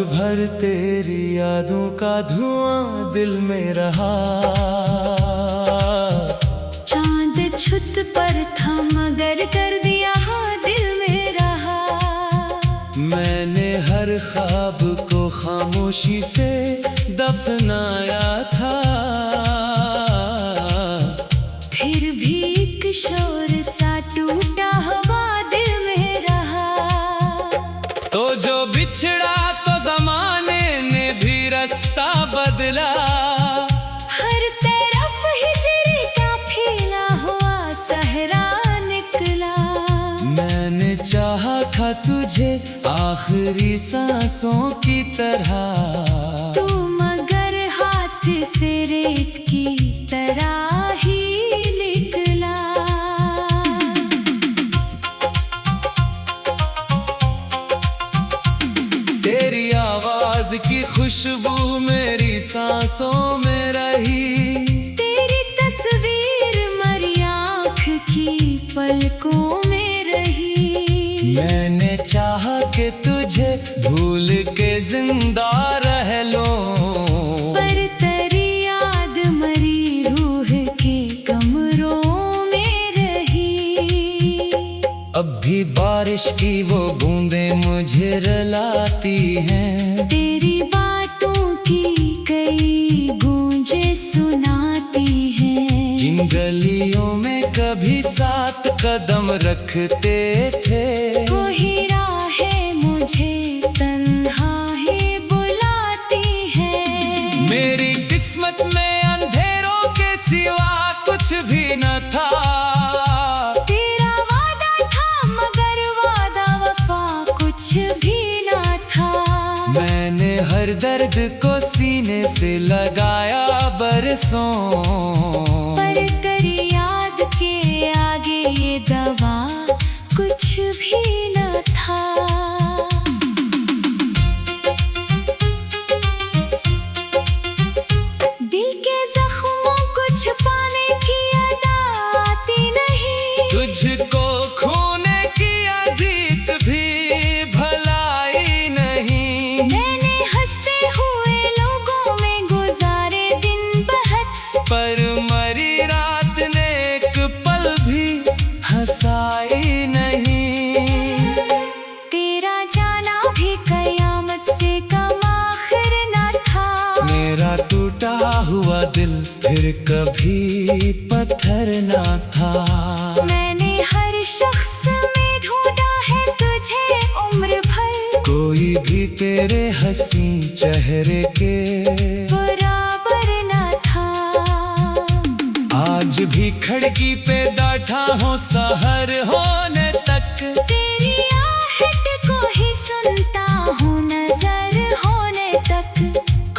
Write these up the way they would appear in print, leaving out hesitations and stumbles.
भर तेरी यादों का धुआं दिल में रहा। चांद छुत पर था मगर कर दिया दिल में रहा। मैंने हर ख्वाब को खामोशी से दफनाया था। फिर भी एक शोर सा टूटा हुआ दिल में रहा। तो जो बिछड़ा तो ज़माने ने भी रास्ता बदला। हर तरफ हिजरी का फैला हुआ सहरा निकला। मैंने चाहा था तुझे आखिरी सांसों की तरह। तू मगर हाथ से रेत की तरह ही निकला। तेरी आवाज की खुशबू मेरी सांसों में रही। तेरी तस्वीर मरी आँख की पलकों में रही। मैंने चाहा कि तुझे भूल के जिंदा रह लो। पर तेरी याद मरी रूह के कमरों में रही। अब भी बारिश की वो बूंदें मुझे रुलाती हैं। तेरी बातों की कई गूंजे सुनाती हैं। जिन गलियों में कभी साथ कदम रखते थे। वही राहें मुझे तन्हा ही बुलाती हैं। मेरी किस्मत में अंधेरों के सिवा कुछ भी न था। तेरा वादा था मगर वादा वफा कुछ भी न था। मैंने हर दर्द को सीने से लगाया बरसों। पर तेरी याद के आगे ये दवा कुछ भी न था। दिल के जख्मों को छुपाने की अदा आती नहीं। तुझको खोने की अजीत भी भलाई नहीं। मैंने हंसते हुए लोगों में गुजारे दिन बहुत। पर मरी रात ने एक पल भी हंसाई नहीं। तेरा जाना भी कयामत से कम आखिर न था। मेरा टूटा हुआ दिल फिर कभी पत्थर ना था। मैंने हर शख्स में ढूंढा है तुझे उम्र भर। कोई भी तेरे हंसी चेहरे के बराबर न था। आज भी खिड़की पे बैठा हूँ सहर होने तक। तेरी आहट को ही सुनता हूँ नजर होने तक।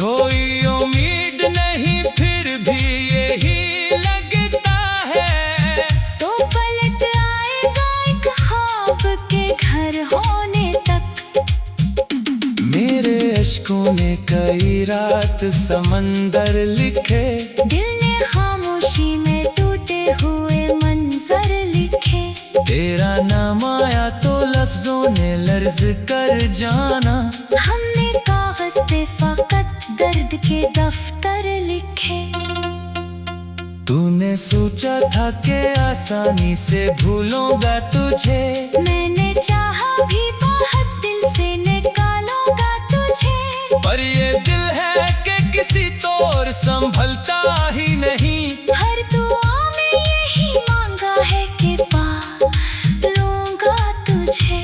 कोई उम्मीद नहीं फिर भी यही लगता है। तो पलट आएगा एक ख्वाब के घर होने तक। मेरे अश्कों ने कई रात समंदर लिखे। दिल ने खामोशी में टूटे हुए मंजर लिखे। तेरा नाम आया तो लफ्जों ने लर्ज कर जाना। हमने कागज पे फकत दर्द के दफ्तर लिखे। तूने सोचा था कि आसानी से भूलूंगा तुझे। मैंने चाहा भी बहुत दिल से निकालूंगा तुझे। पर ये दिल है कि किसी तौर संभलता ही नहीं। हर दुआ में यही मांगा है कि पा लूंगा तुझे।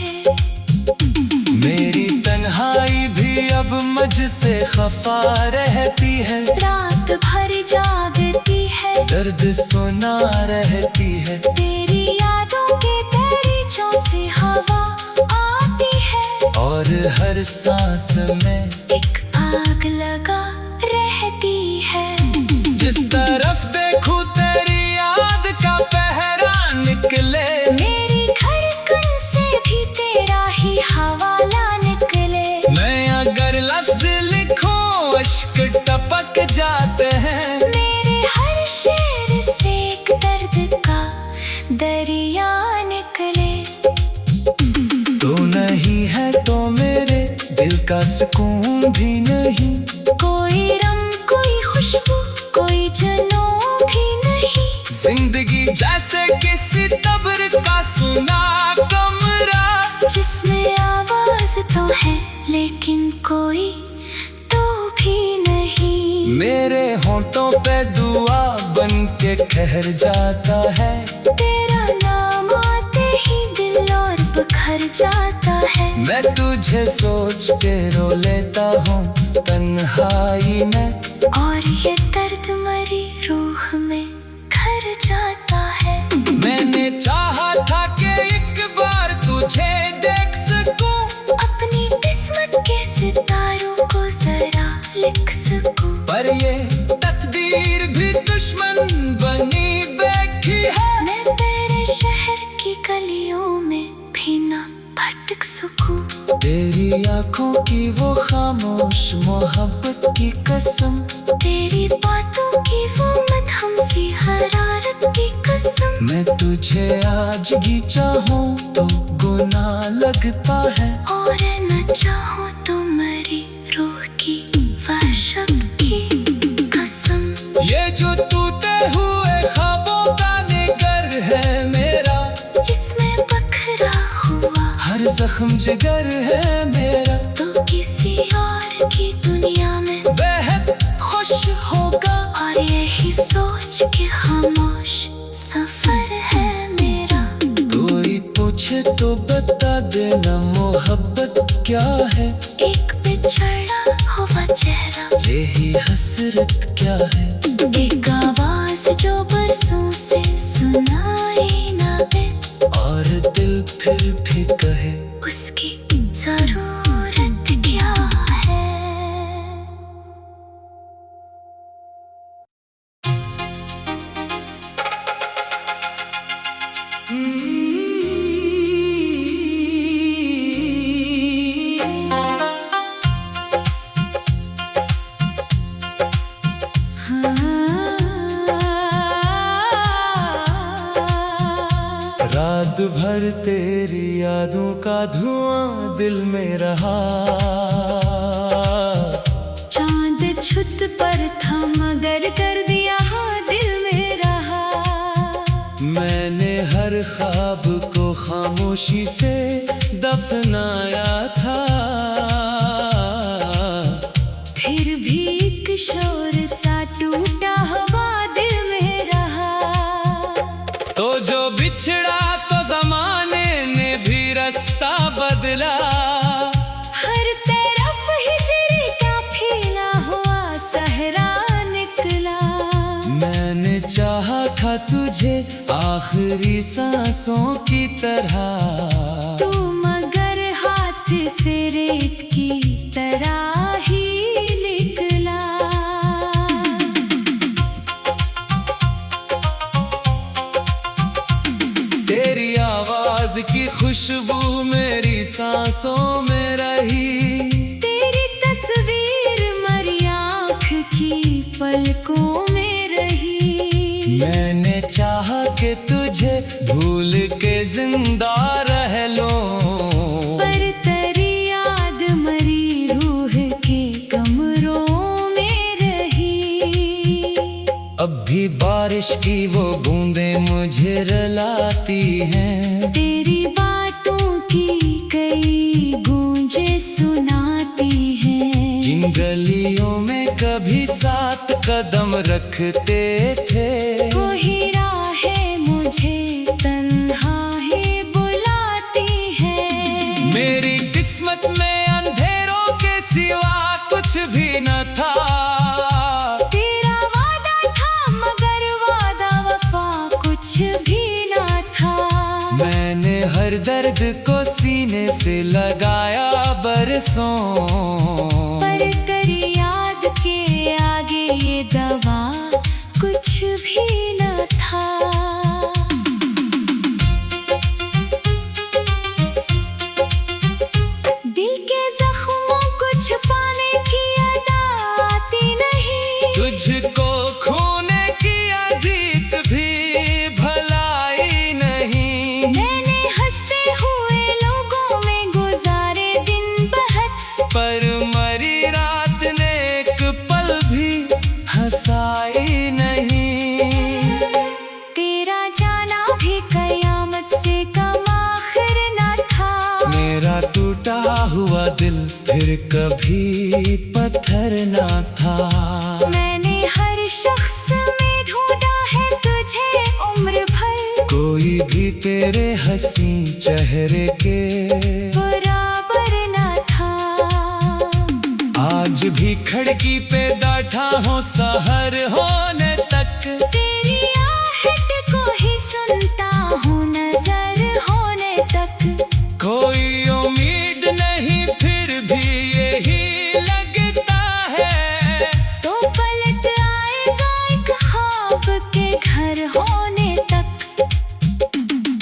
मेरी तन्हाई भी अब मुझसे खफा रहती है। रात भर जागती है। दर्द सुना रहती है। तेरी यादों के दरीचों से हवा आती है। और हर सांस में एक आग लगा रहती है। जिस तरफ देखूं तेरी याद का पहरा निकले। मेरी धड़कन से भी तेरा ही हवाला निकले। मैं अगर लफ्ज लिखूं अश्क टपक जाते हैं। मेरे हर शेर से एक दर्द का दरिया निकले। तू नहीं है तो मेरे दिल का सुकून भी नहीं। कोई रंग कोई खुशबू कोई जनों भी नहीं। जिंदगी जैसे किसी तब्र का सुना कमरा, जिसमें आवाज तो है लेकिन कोई तो भी नहीं। मेरे होंठों पे दुआ बन के ठहर जाता है। तेरा नाम आते ही दिल और बिखर जाता है। मैं तुझे सोच के रो लेता हूँ तन्हाई में, और ये दर्द मरी रूह में घर जाता है। मैंने चाहा था कि एक बार तुझे देख सकूं, अपनी किस्मत के सितारों को जरा लिख सकूं। पर ये तकदीर भी दुश्मन बनी बैठी है। मैं तेरे शहर की गलियों में भी ना भटक सकूं। तेरी आंखों की वो खामोश मोहब्बत की कसम, तेरी बातों की वो मदहम सी हरारत की कसम। मैं तुझे आज भी चाहूं तो गुनाह लगता है, और न चाहूं तो मरी रूह की वहशत की कसम। ये जो टूटे हुए ख्वाबों का निगर है मेरा, इसमें बखरा हुआ हर जख्म जिगर है मेरा। तो किसी और की दुनिया में बेहद खुश होगा, और यही सोच के खामोश सफर है मेरा। कोई पूछे तो बता देना मोहब्बत क्या है। एक बिछड़ा हुआ चेहरा, यही हसरत क्या है। एक आवाज जो बरसों से सुनाई ना दे, और दिल फिर भी कहे उसकी जरूरत क्या है। रात भर तेरी यादों का धुआं दिल में रहा। चांद छुत पर था मगर कर दिया हाँ दिल में रहा। मैंने हर ख्वाब को खामोशी से दफनाया था, फिर भी एक शोर सा टूटा हुआ दिल में रहा। तो जो बिछड़ा तो जमाने ने भी रास्ता बदला। हर तरफ हिजरी का फैला हुआ सहरा निकला। मैंने चाहा था तुझे आखिरी सांसों की तरह, तू मगर हाथ से रेत की तरह ही निकला। तेरी आवाज की खुशबू मेरी सांसों में रही। तेरी तस्वीर मरी आँख की पलकों में रही। मैंने चाहा कि तुझे भूल के जिंदा रह लूं, पर तेरी याद मरी रूह के कमरों में रही। अब भी बारिश की वो बूंदें मुझे रुलाती हैं। तेरी बातों की कई गूंजे सुनाती हैं। जिन गलियों में कभी साथ कदम रखते थे, वही राहें मुझे तन्हा ही बुलाती हैं। मेरी किस्मत में अंधेरों के सिवा कुछ भी न था। तेरा वादा था मगर वादा वफा कुछ भी ना था। मैंने हर दर्द को सीने से लगाया बरसों, पर तेरी याद के आगे ये दवा कुछ भी न था। दिल के जख्मों को छुपाने की अदा आती नहीं। तुझको खोने की अजीत भी भलाई नहीं। मैंने हंसते हुए लोगों में गुजारे दिन बहुत, फिर कभी पत्थर ना था। मैंने हर शख्स में ढूंढा है तुझे उम्र भर, कोई भी तेरे हंसी चेहरे के बराबर ना था। आज भी खिड़की पे बैठा हूँ सहर होने तक, तेरी आहट को ही सुनता हूँ नजर होने तक। कोई उम्मीद नहीं फिर भी यही लगता है, तो पलट आएगा एक ख्वाब के घर होने तक।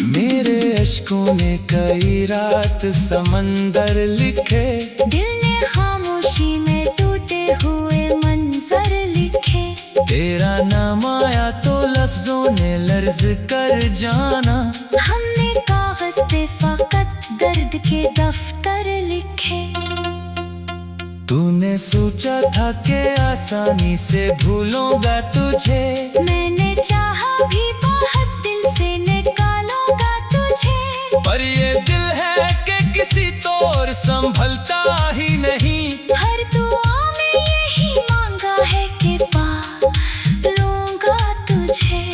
मेरे अश्कों ने कई रात समंदर लिखे, दिल ने खामोशी में टूटे हुए मंजर लिखे। तेरा नाम आया तो लफ्जों ने लर्ज कर जाना, हमने कागज पे फकत दर्द के दफ्तर लिखे। तूने सोचा था कि आसानी से भूलूंगा तुझे, मैंने चाहा भी बहुत दिल से निकालूंगा तुझे। पर ये दिल है कि किसी तौर संभलता ही नहीं। हर दुआ में यही मांगा है कि पा लूंगा तुझे।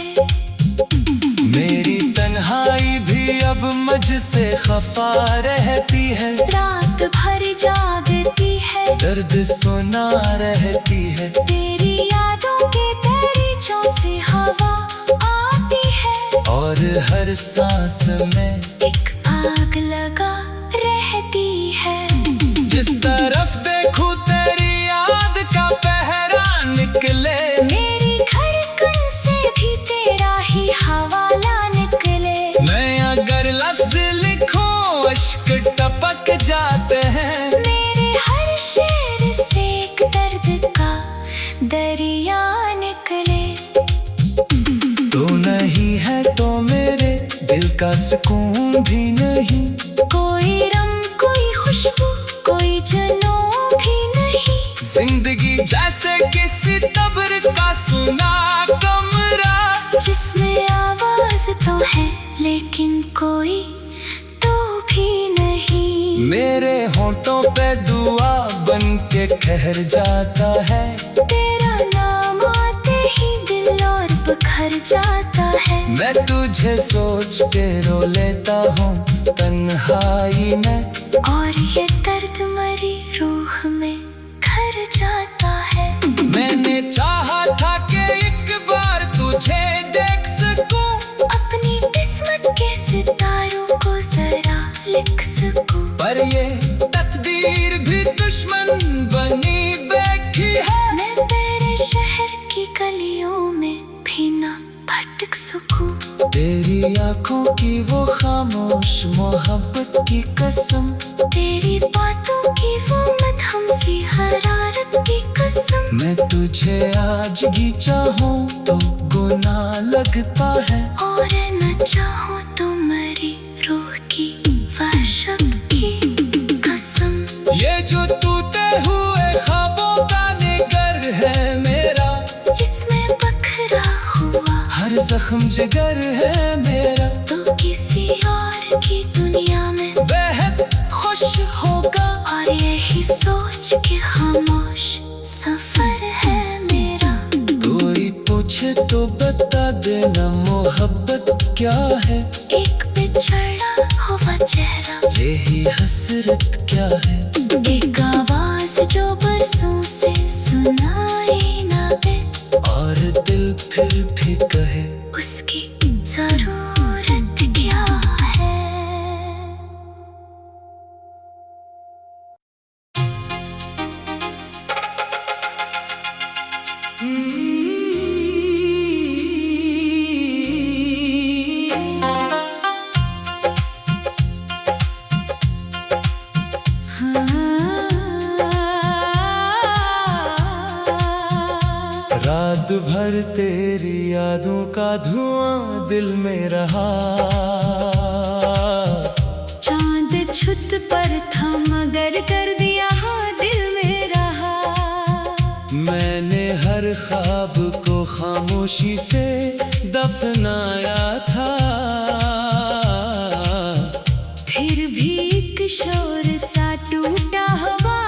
मेरी तन्हाई भी अब मुझसे खफा रहती है, रात भर जागती है, दर्द सुना रहती है। तेरी यादों के दरीचों से हवा आती है, और हर सांस में एक आग लगा रहती है। जिस तरफ देखूं तेरी याद का पहरा निकले, मेरी धड़कन से भी तेरा ही हवाला निकले। मैं अगर लफ्ज लिखूं अश्क टपक जाते हैं, मेरे हर शेर से एक दर्द का दरिया निकले। तू नहीं है तो मेरे दिल का सुकून भी नहीं, कोई रम कोई खुशबू कोई जुनून भी नहीं। जिंदगी जैसे किसी तब्र का सुना कमरा, जिसमें आवाज तो है लेकिन कोई तो भी नहीं। मेरे होंठों पे दुआ बन के ठहर जाता है, तेरा नाम आते ही दिल और बिखर जाता है। मैं तुझे सोच के रो लेता हूँ तन्हाई में, और ये दर्द मरी रूह में घर जाता है। मैंने चाहा था कि एक बार तुझे देख सकूं, अपनी किस्मत के सितारों को जरा लिख सकूं। पर ये तकदीर भी दुश्मन बनी बैठी है। मैं तेरे शहर की गलियों में भी ना भटक सकूं। तेरी आंखों की वो खामोश मोहब्बत की कसम, तेरी बातों की वो मदहम सी हरारत की कसम। मैं तुझे आज भी चाहूं तो गुनाह लगता है, और न चाहूं तो मरी रूह की वहशत की कसम। ये जो टूटे हुए ख्वाबों का निगर है मेरा, इसमें बखरा हुआ हर जख्म जिगर है मेरा। तो किसी और की दुनिया में बेहद खुश होगा, और यही सोच के खामोश सफर है मेरा। कोई पूछे तो बता देना मोहब्बत क्या है, एक बिछड़ा हुआ चेहरा, यही हसरत क्या है। एक आवाज जो बरसों से सुनाई ना दे, और दिल फिर भी कहे उसकी जरूरत क्या है। रात भर तेरी यादों का धुआं दिल में रहा, चांद छुत पर था मगर कर दिया हाँ दिल में रहा। मैंने हर ख्वाब को खामोशी से दफनाया था, फिर भी एक शोर सा टूटा हवा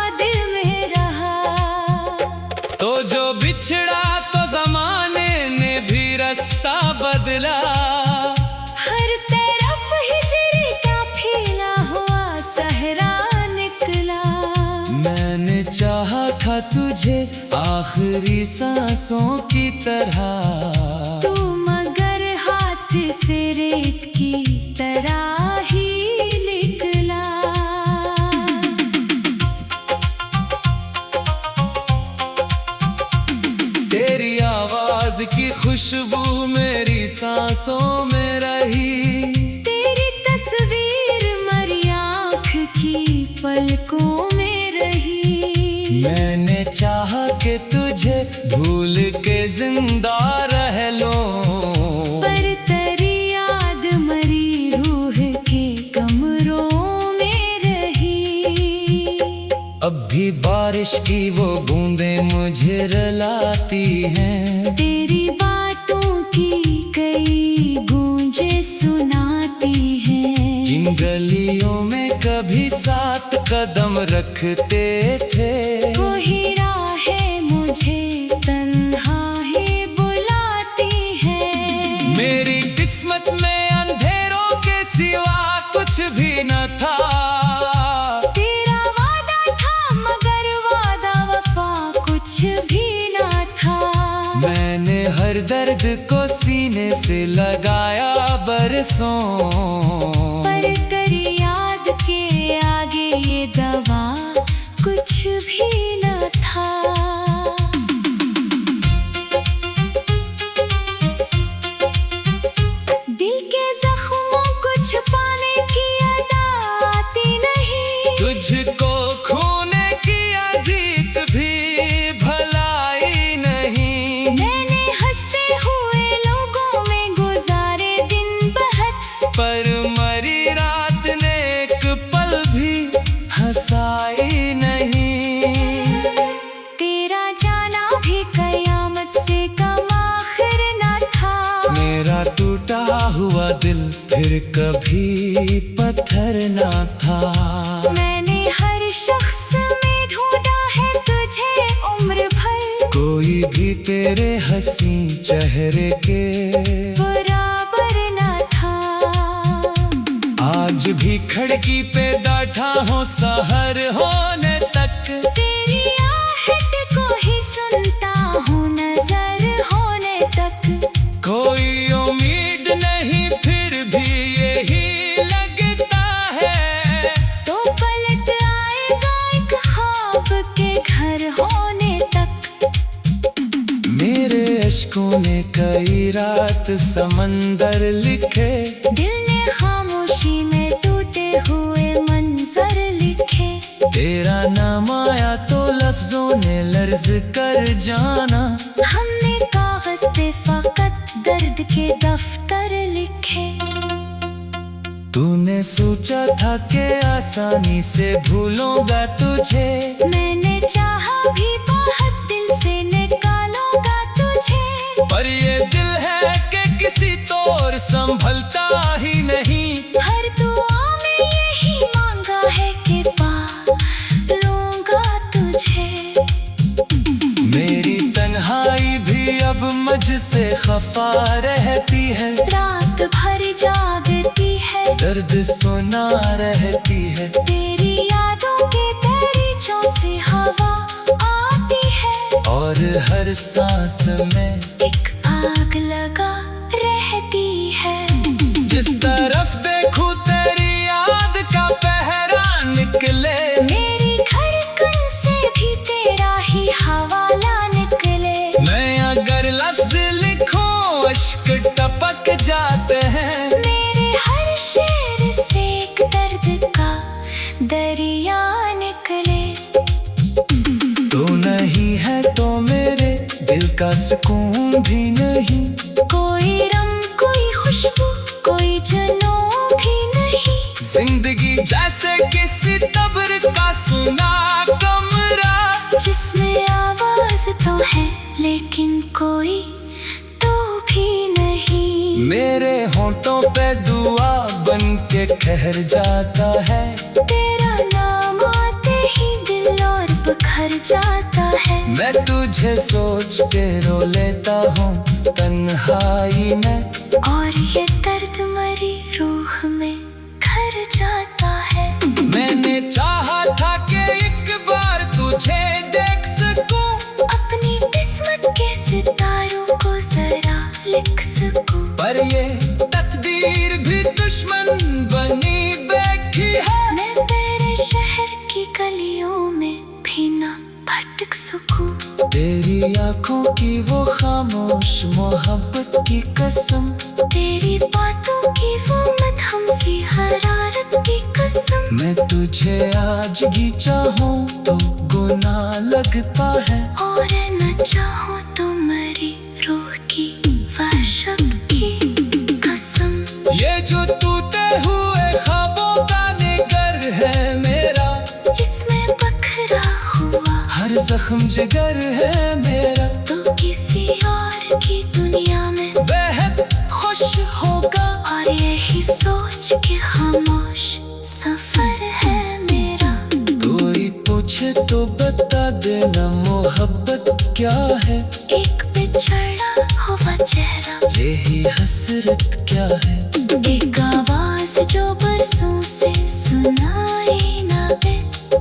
तुझे आखिरी सांसों की तरह। तू मगर हाथ से रेत की तरह ही निकला। तेरी आवाज की खुशबू मेरी सांसों में रही। तेरी तस्वीर मरी आँख की पलकों में रही। मैंने चाहा कि तुझे भूल के जिंदा रह लो, पर तेरी याद मरी रूह के कमरों में रही। अब भी बारिश की वो बूंदें मुझे रुलाती हैं। तेरी बातों की कई गूंजे सुनाती हैं। जिन गलियों में कभी साथ कदम रखते थे, वही राहें मुझे तन्हा ही बुलाती हैं। मेरी किस्मत में अंधेरों के सिवा कुछ भी न था। तेरा वादा था मगर वादा वफा कुछ भी न था। मैंने हर दर्द को सीने से लगाया बरसों, पर तेरी याद के आगे ये दवा कुछ भी न था। दिल के जख्मों को छुपाने की अदा आती नहीं। तुझको खोने की अजीत भी भलाई नहीं। मैंने हंसते हुए लोगों में गुजारे दिन बहुत, पर मरी रात ने एक पल भी हंसाई नहीं। तेरा जाना भी कयामत से कम आखिर न था। मेरा टूटा हुआ दिल फिर कभी पत्थर ना था। मैंने हर शख्स में ढूंढा है तुझे उम्र भर। कोई भी तेरे हंसी चेहरे के बराबर न था। आज भी खिड़की पे बैठा हूँ सहर होने तक। तेरी आहट को ही सुनता हूँ नजर होने तक। कोई उम्मीद नहीं फिर भी यही लगता है। तो पलट आएगा एक ख्वाब के घर होने तक। मेरे अश्कों ने कई रात समंदर लिखे। दिल ने खामोशी में टूटे हुए मंजर लिखे। तेरा नाम आया तो लफ्जों ने लर्ज कर जाना। हमने कागज पे फकत दर्द के दफ्तर लिखे। तूने सोचा था कि आसानी से भूलूंगा तुझे। मैंने चाहा भी बहुत दिल से निकालूंगा तुझे। पर ये दिल है कि किसी तौर संभलता ही नहीं। हर दुआ में यही मांगा है कि पा लूंगा तुझे। मेरी तन्हाई भी अब मुझसे खफा रहती है। रात भर जागती है, दर्द सुना रहती है। तेरी यादों के दरीचों से हवा आती है। और हर सांस में एक आग लगा रहती है। जिस तरफ देखूं तेरी याद का पहरा निकले। मेरी धड़कन से भी तेरा ही हवाला निकले। मैं अगर लफ्ज लिखूं अश्क टपक जाते हैं। मेरे हर शेर से एक दर्द का दरिया निकले। तू नहीं है तो मेरे दिल का सुकून भी नहीं। कोई रम कोई खुशबू कोई जुनून भी नहीं। जिंदगी जैसे किसी तब्र का सुना कमरा, जिसमें आवाज तो है लेकिन कोई तो भी नहीं। मेरे होंठों पे दुआ बन के ठहर जाता है। तेरा नाम आते ही दिल और बिखर जाता है। मैं तुझे सोच के रो लेता हूँ तन्हाई में। और ये दर्द मरी रूह में घर जाता है। मैंने चाहा था कि एक बार तुझे देख सकूं। खामोश मोहब्बत की कसम, तेरी बातों की वो मदहमसी हरारत की कसम। मैं तुझे आज भी चाहूं तो गुनाह लगता है, और न चाहो तो मरी रूह की वहशत की कसम। ये जो टूटे हुए ख्वाबों का निगर है मेरा, इसमें बखरा हुआ हर जख्म जिगर है मेरा, तो किसी और की दुनिया में बेहद खुश होगा। और यही सोच के खामोश सफर है मेरा। कोई पूछे तो बता देना मोहब्बत क्या है, एक बिछड़ा हुआ चेहरा, यही हसरत क्या है। एक आवाज जो बरसों से सुनाई ना दे,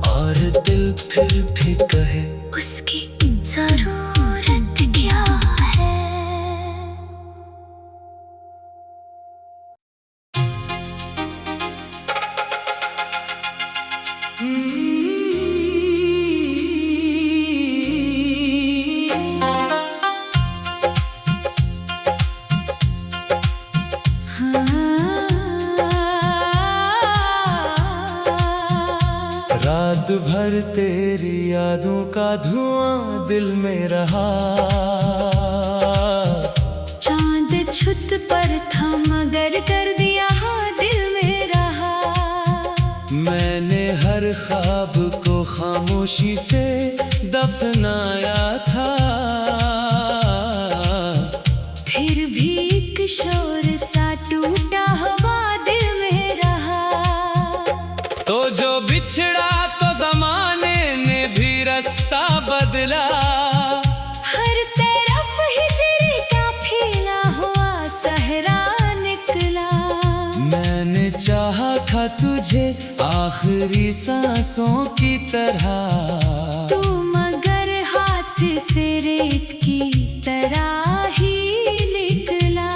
और दिल फिर भी कहे उसकी जरूरत क्या है। रात भर तेरी यादों का धुआं दिल में रहा, चांद छुत पर था मगर कर दिया हाँ दिल में रहा। मैंने हर ख्वाब को खामोशी से दफनाया था, फिर भी एक शोर सा टूटा हुआ दिल में रहा। तो जो बिछड़ा तो जमाने ने भी रास्ता बदला, हर तरफ हिजरी का फैला हुआ सहरा निकला। मैंने चाहा था तुझे आखिरी सांसों की तरह, तू मगर हाथ से रेत की तरह ही निकला।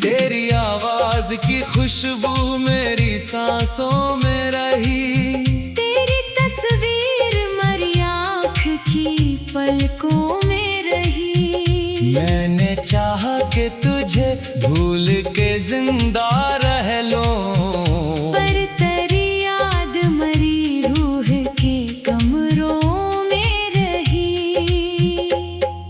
तेरी आवाज की खुशबू मेरी सांसों में रही, तेरी तस्वीर मरी आँख की पलकों में रही। मैंने चाहा कि तुझे भूल के जिंदा रह लो, पर तेरी याद मरी रूह के कमरों में रही।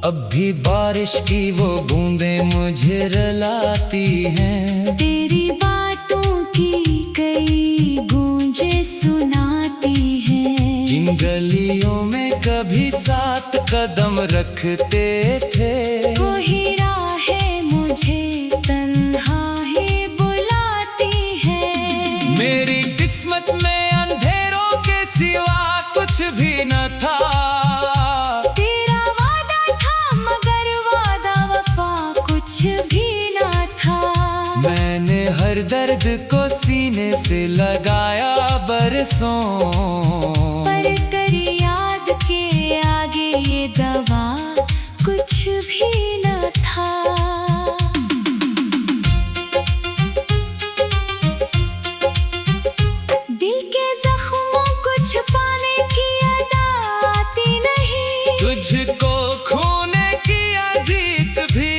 अब भी बारिश की वो बूंदें मुझे रुलाती हैं, तेरी बातों की कई गूंजे सुनाती हैं। जिन गलियों में कभी साथ कदम रखते थे, कोई राहें मुझे तन्हा ही बुलाती हैं। मेरी किस्मत में अंधेरों के सिवा कुछ भी न था। तेरा वादा था मगर वादा वफा कुछ भी ना था। मैंने हर दर्द को सीने से लगाया बरसों, पर तेरी याद के आगे ये दवा कुछ भी न था। दिल के जख्मों को छुपाने की अदा आती नहीं, तुझको खोने की अजीत भी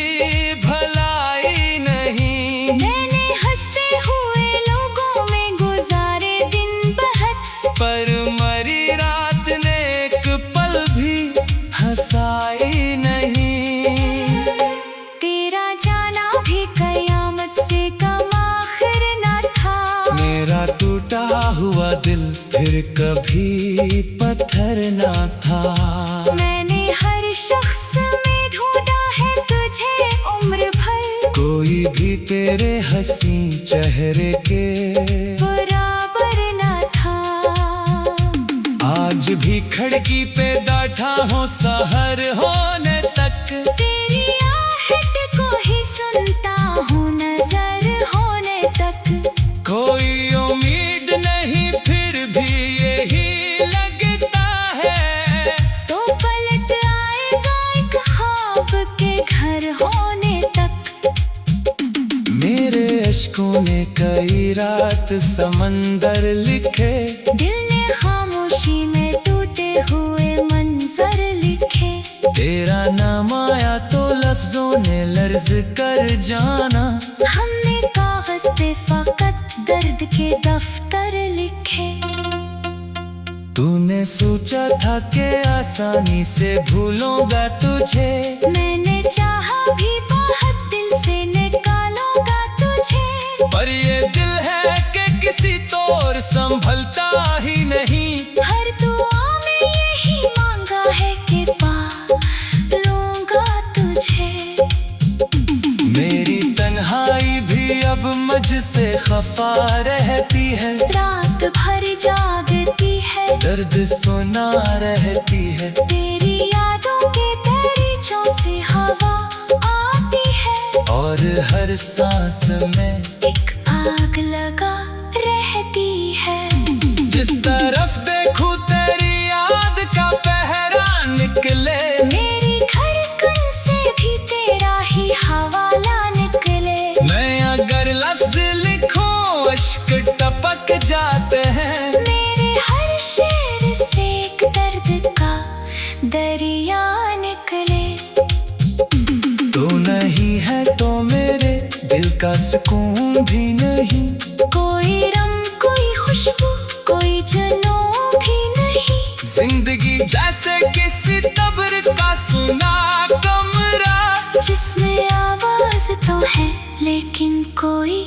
भलाई नहीं। मैंने हंसते हुए लोगों में गुजारे दिन बहत, पर मरी रात ने एक पल भी हंसाई नहीं। तेरा जाना भी कयामत से कम आखिर न था। मेरा टूटा हुआ दिल फिर कभी पत्थर ना था। मैंने हर शख्स में ढूंढा है तुझे उम्र भर, कोई भी तेरे हंसी चेहरे के बराबर न था। आज भी खिड़की पे बैठा हूँ सहर होने तक, तेरी आहट को ही सुनता हूँ नजर होने तक। कोई उम्मीद नहीं फिर भी यही लगता है, तो पलट आएगा एक ख्वाब के घर होने तक। मेरे अश्कों ने कई रात समंदर लिखे, दिल ने खामोशी में सांसों ने लर्ज कर जाना। हमने कागज पे फकत दर्द के दफ्तर लिखे। तूने सोचा था कि आसानी से भूलूंगा तुझे, मैंने चाहा भी बहुत दिल से निकालूंगा तुझे। पर ये दिल है कि किसी तौर संभलता ही नहीं। हर दुआ में यही मांगा है कि पा लूंगा तुझे। मेरी तन्हाई भी अब मुझसे खफा रहती है, रात भर जागती है, दर्द सुना रहती है। तेरी यादों के दरीचों से हवा आती है, और हर सांस में एक आग लगा रहती है। जिस तरफ देखूं तेरी याद का पहरा निकले, मेरी धड़कन से भी तेरा ही हवाला निकले। मैं अगर लफ्ज लिखूं अश्क टपक जाते हैं। मेरे हर शेर से एक दर्द का दरिया निकले। तू नहीं है तो मेरे दिल का सुकून भी नहीं। कोई रंग कोई खुशबू कोई जुनून भी नहीं। जिंदगी जैसे किसी कब्र का सुना कमरा, जिसमें आवाज तो है लेकिन कोई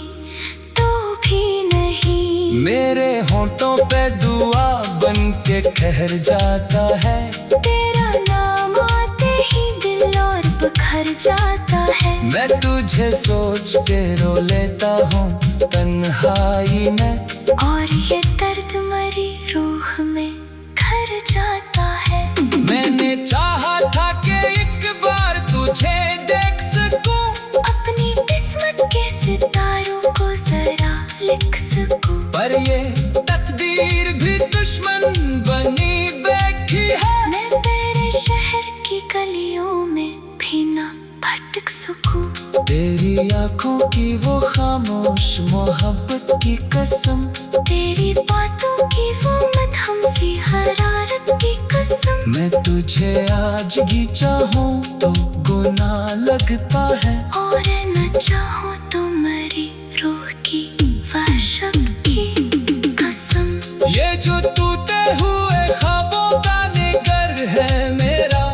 तो भी नहीं। मेरे होंठों पे दुआ बन के ठहर जाता है। तेरा नाम आते ही दिल और बिखर जाता है। मैं तुझे सोच के रो लेता हूँ तन्हाई में, और ये दर्द मरी रूह में घर जाता है। मैंने चाहा था कि एक बार तुझे देख सकूं, अपनी किस्मत के सितारों को जरा लिख सकूं। पर ये तकदीर भी दुश्मन बनी बैठी है। मैं तेरे शहर की गलियों में भी ना भटक सकूं। तेरी आंखों की वो खामोश मोहब्बत की कसम, तेरी बातों की वो मदहम सी हरारत की कसम। मैं तुझे आज भी चाहूं तो गुनाह लगता है। और न चाहो तो मरी रूह की वहशत की कसम। ये जो टूटे हुए ख्वाबों का निगर है मेरा,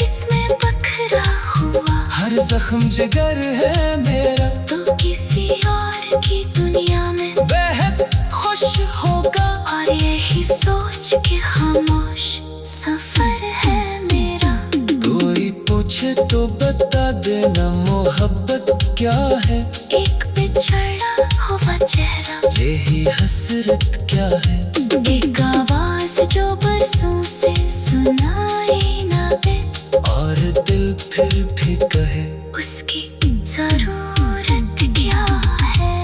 इसमें बखरा हुआ हर जख्म जिगर है मेरा। तो किसी और की दुनिया में बेहद खुश होगा, और यही सोच के खामोश सफर है मेरा। कोई पूछे तो बता देना मोहब्बत क्या है। एक बिछड़ा हुआ चेहरा, यही हसरत क्या है। एक आवाज जो बरसों से सुनाई ना दे, और दिल फिर भी कहे उसकी जरूरत क्या है।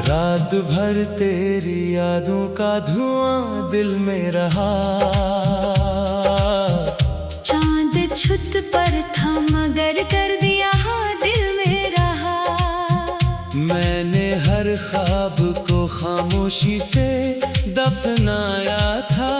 रात भर तेरी यादों का धुआं दिल में रहा। चांद छुत पर था मगर कर दिया हाँ दिल में रहा। मैंने हर ख्वाब को खामोशी से दफनाया था।